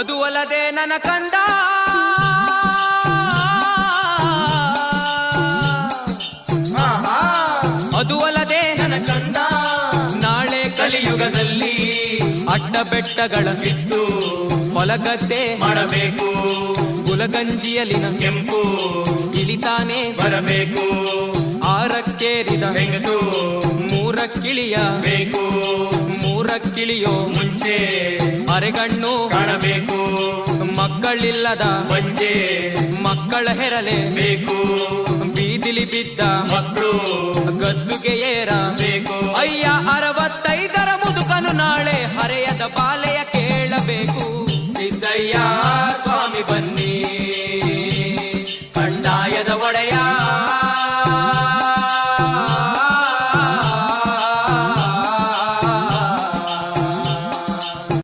ಅದು ಅಲ್ಲದೆ ನನ್ನ ಕಂದ ಅದು ಅಲ್ಲದೆ ನನ್ನ ಕಂದ ನಾಳೆ ಕಲಿಯುಗದಲ್ಲಿ ಅಡ್ಡ ಬೆಟ್ಟಗಳ ಕಿತ್ತು ಹೊಲಗದ್ದೆ ಮಾಡಬೇಕು, ಗುಲಗಂಜಿಯಲಿನ ಕೆಂಪು ಇಳಿತಾನೆ ಬರಬೇಕು, ಆರಕ್ಕೇರಿದ ಹೆಂಗಸು ಮೂರಕ್ಕಿಳಿಯ ಬೇಕು, ಮೂರಕ್ಕಿಳಿಯೋ ಮುಂಚೆ ಅರೆಗಣ್ಣು ಕಾಣಬೇಕು, ಮಕ್ಕಳಿಲ್ಲದ ಬಂಜೆ ಮಕ್ಕಳ ಹೆರಲೆ ಬೇಕು, ಬೀದಿಲಿ ಬಿದ್ದ ಮಕ್ಕಳು ಗದ್ದುಗೆ ಬೇಕು. ಅಯ್ಯ 65ರ ಮುದುಕನು ನಾಳೆ ಹರೆಯದ ಬಾಲೆಯ ಕೇಳಬೇಕು. ಸಿದ್ದಯ್ಯ ಸ್ವಾಮಿ ಬನ್ನಿ